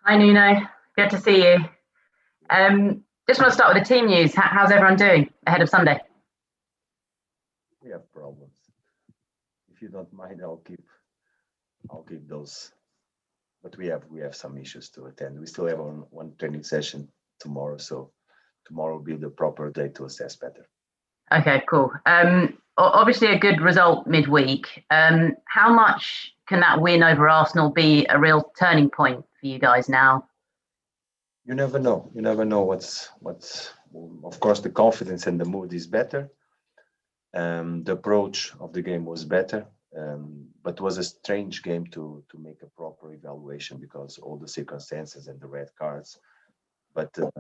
Hi Nuno, good to see you. Just want to start with the team news. How's everyone doing ahead of Sunday? We have problems. If you don't mind, I'll keep those. But we have some issues to attend. We still have one training session tomorrow, so tomorrow will be the proper day to assess better. Okay, cool. Obviously a good result midweek. How much can that win over Arsenal be a real turning point for you guys now? You never know. You never know what's. Of course, the confidence and the mood is better. The approach of the game was better, but it was a strange game to make a proper evaluation because all the circumstances and the red cards. But the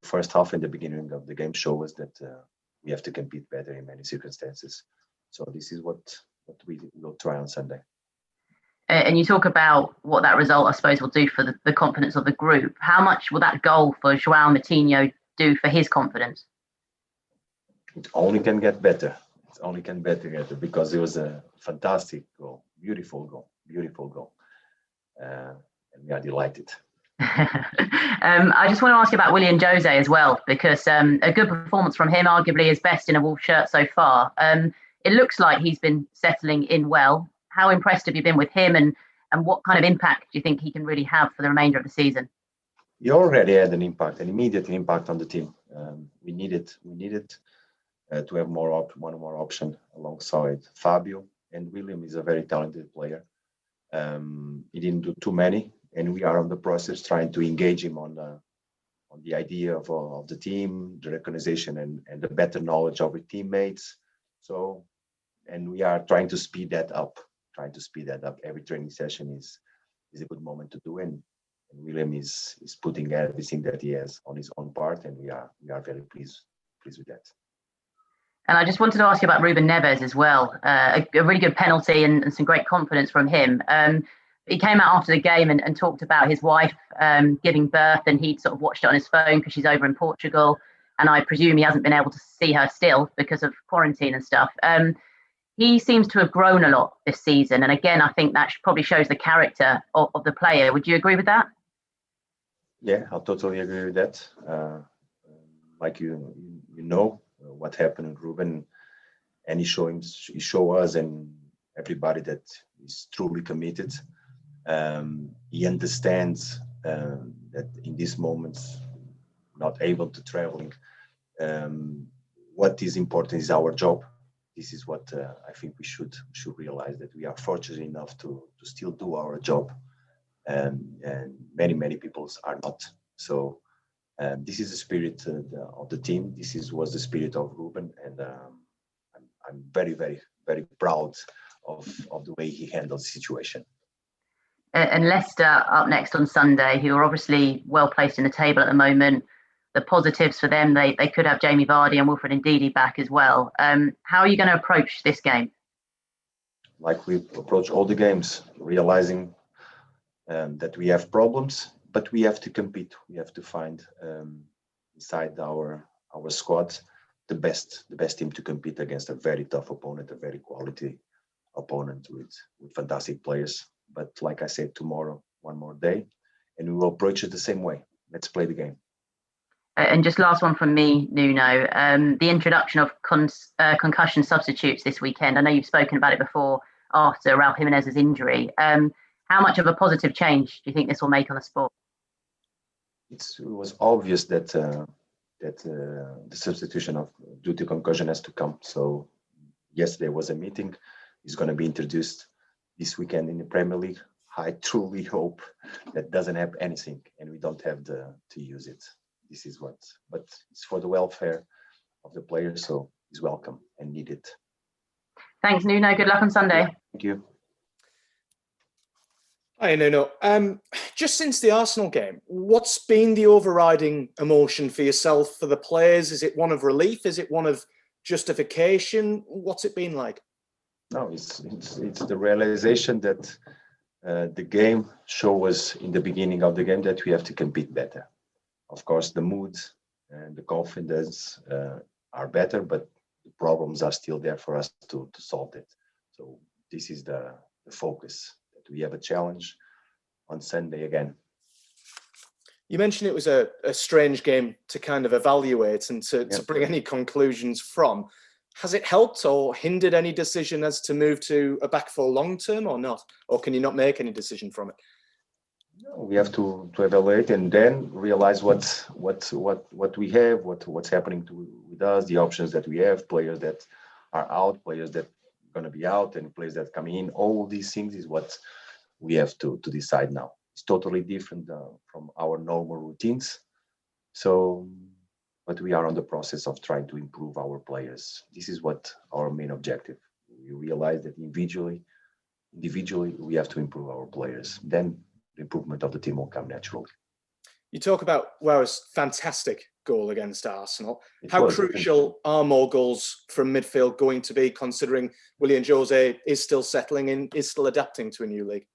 first half and the beginning of the game show us that we have to compete better in many circumstances. So this is what we will try on Sunday. And you talk about what that result, I suppose, will do for the confidence of the group. How much will that goal for Joao Moutinho do for his confidence? It only can get better. It only can get better because it was a fantastic goal, beautiful goal, and we are delighted. I just want to ask you about Willian Jose as well, because a good performance from him, arguably his best in a Wolves shirt so far. It looks like he's been settling in well. How impressed have you been with him, and what kind of impact do you think he can really have for the remainder of the season? He already had an immediate impact on the team. We needed to have one more option alongside Fabio, and William is a very talented player. He didn't do too many, and we are on the process trying to engage him on the idea of the team, the recognition, and the better knowledge of his teammates. So, and we are trying to speed that up. Every training session is a good moment to do, and William is putting everything that he has on his own part, and we are very pleased with that. And I just wanted to ask you about Ruben Neves as well. A really good penalty and some great confidence from him. He came out after the game and talked about his wife giving birth, and he'd sort of watched it on his phone because she's over in Portugal. And I presume he hasn't been able to see her still because of quarantine and stuff. He seems to have grown a lot this season. And again, I think that probably shows the character of the player. Would you agree with that? Yeah, I'll totally agree with that. Like you know what happened with Ruben, and he show us and everybody that he's truly committed. He understands that in these moments, not able to traveling, what is important is our job. This is what I think we should realize, that we are fortunate enough to still do our job, and many people are not. So this is the spirit of the team. Was the spirit of Ruben, and I'm very proud of the way he handled the situation. And Leicester up next on Sunday, who are obviously well placed in the table at the moment. The positives for them, they could have Jamie Vardy and Wilfred Ndidi back as well. How are you going to approach this game? Like we approach all the games, realizing that we have problems, but we have to compete. We have to find inside our squad the best team to compete against a very tough opponent, a very quality opponent with fantastic players. But like I said, tomorrow, one more day, and we will approach it the same way. Let's play the game. And just last one from me, Nuno. The introduction of concussion substitutes this weekend. I know you've spoken about it before after Raul Jimenez's injury. How much of a positive change do you think this will make on the sport? It was obvious that the substitution due to concussion has to come. So yesterday was a meeting. It's going to be introduced this weekend in the Premier League. I truly hope that doesn't have anything and we don't have to use it. This is but it's for the welfare of the players, so it's welcome and needed. Thanks, Nuno. Good luck on Sunday. Thank you. Hi, Nuno. Just since the Arsenal game, what's been the overriding emotion for yourself, for the players? Is it one of relief? Is it one of justification? What's it been like? No, it's the realization that the game showed us in the beginning of the game that we have to compete better. Of course, the mood and the confidence are better, but the problems are still there for us to solve it. So this is the focus, that we have a challenge on Sunday again. You mentioned it was a strange game to kind of evaluate and to bring any conclusions from. Has it helped or hindered any decision as to move to a back four long term or not? Or can you not make any decision from it? No, we have to evaluate and then realize what we have, what's happening with us, the options that we have, players that are out, players that are going to be out, and players that come in. All these things is what we have to decide now. It's totally different from our normal routines. So, but we are on the process of trying to improve our players. This is what our main objective. We realize that individually, we have to improve our players. Then the improvement of the team will come naturally. You talk about Joao's fantastic goal against Arsenal. How crucial are more goals from midfield going to be, considering Willian Jose is still settling in, is still adapting to a new league?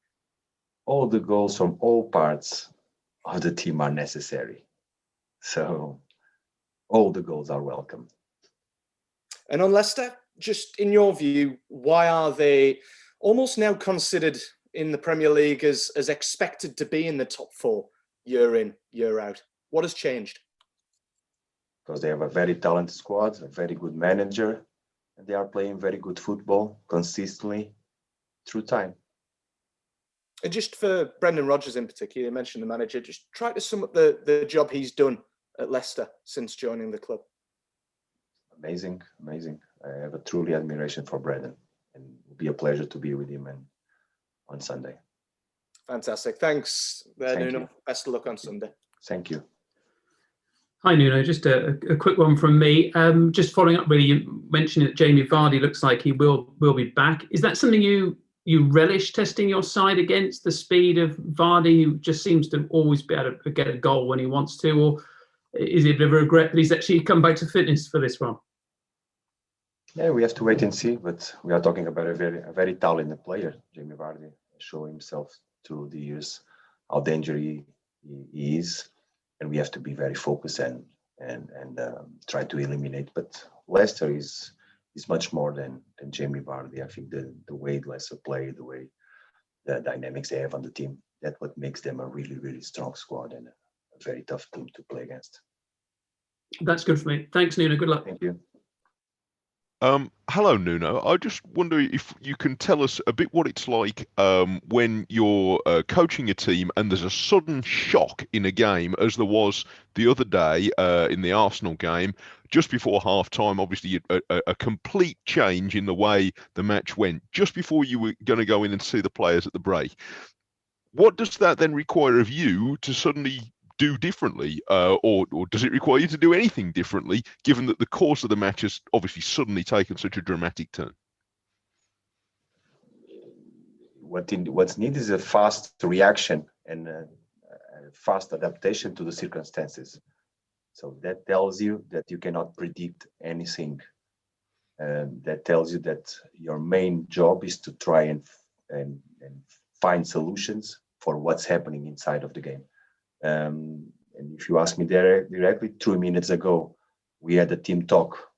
All the goals from all parts of the team are necessary. So all the goals are welcome. And on Leicester, just in your view, why are they almost now considered in the Premier League as expected to be in the top four year in, year out? What has changed? Because they have a very talented squad, a very good manager, and they are playing very good football consistently through time. And just for Brendan Rodgers in particular, you mentioned the manager, just try to sum up the job he's done at Leicester since joining the club. Amazing. I have a truly admiration for Brendan, and it will be a pleasure to be with him on Sunday. Fantastic. Thanks, Nuno. Best of luck on Sunday. Thank you. Hi, Nuno. Just a quick one from me. Just following up, really, you mentioned that Jamie Vardy looks like he will be back. Is that something you relish testing your side against, the speed of Vardy, who just seems to always be able to get a goal when he wants to? Or is it a bit of a regret that he's actually come back to fitness for this one? Yeah, we have to wait and see. But we are talking about a very talented player, Jamie Vardy, showing himself through the years how dangerous he is. And we have to be very focused and try to eliminate. But Leicester is much more than Jamie Vardy. I think the way Leicester play, the way the dynamics they have on the team, that's what makes them a really, really strong squad and a very tough team to play against. That's good for me. Thanks, Nuno. Good luck. Thank you. Hello, Nuno. I just wonder if you can tell us a bit what it's like when you're coaching a team and there's a sudden shock in a game, as there was the other day in the Arsenal game, just before half-time. Obviously, a complete change in the way the match went, just before you were going to go in and see the players at the break. What does that then require of you to suddenly do differently, or does it require you to do anything differently, given that the course of the match has obviously suddenly taken such a dramatic turn? What's needed is a fast reaction and a fast adaptation to the circumstances. So that tells you that you cannot predict anything. That tells you that your main job is to try and find solutions for what's happening inside of the game. And if you ask me directly, 2 minutes ago, we had a team talk.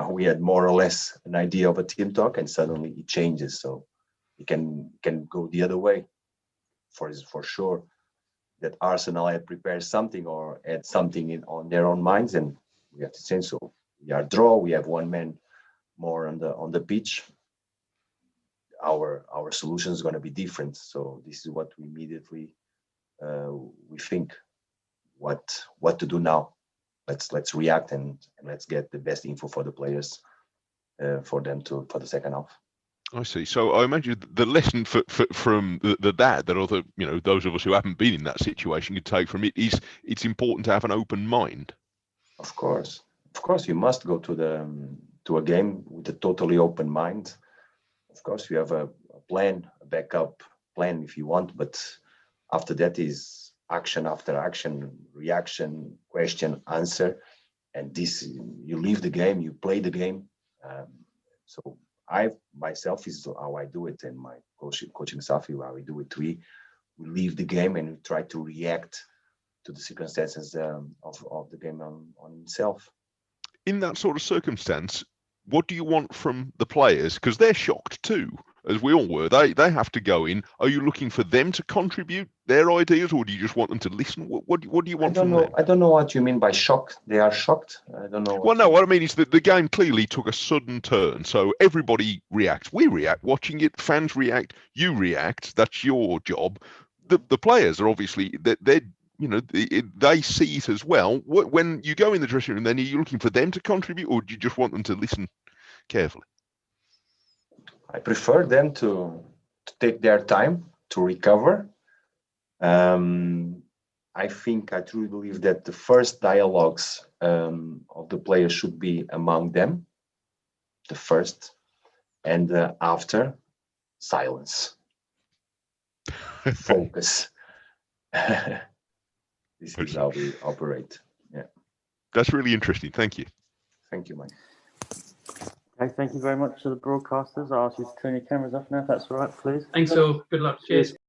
We had more or less an idea of a team talk, and suddenly it changes. So it can go the other way. For sure, that Arsenal had prepared something or had something on their own minds, and we have to change. So we are draw. We have one man more on the pitch. Our solution is going to be different. So this is what we immediately. We think what to do now. Let's react and let's get the best info for the players for the second half. I see. So I imagine the lesson from that other, those of us who haven't been in that situation could take from it is it's important to have an open mind. Of course, you must go to a game with a totally open mind. Of course, you have a plan, a backup plan if you want, but after that is action after action, reaction, question, answer. And this, you leave the game, you play the game. So I myself is how I do it, and my coaching staff, how we do it. We leave the game and we try to react to the circumstances of the game on itself. In that sort of circumstance, what do you want from the players? Because they're shocked too. as we all were. They have to go in. Are you looking for them to contribute their ideas, or do you just want them to listen? What do you want from them? I don't know what you mean by shocked. They are shocked. I don't know. Well, no, what I mean is that the game clearly took a sudden turn. So everybody reacts. We react watching it. Fans react. You react. That's your job. The players are obviously they're they see it as well. When you go in the dressing room, then are you looking for them to contribute, or do you just want them to listen carefully? I prefer them to take their time to recover. I truly believe that the first dialogues of the players should be among them, the first, and after, silence, focus. This is how we operate. Yeah. That's really interesting. Thank you. Thank you, Mike. Okay, thank you very much to the broadcasters. I'll ask you to turn your cameras off now, if that's all right, please. Thanks all. Good luck. Cheers.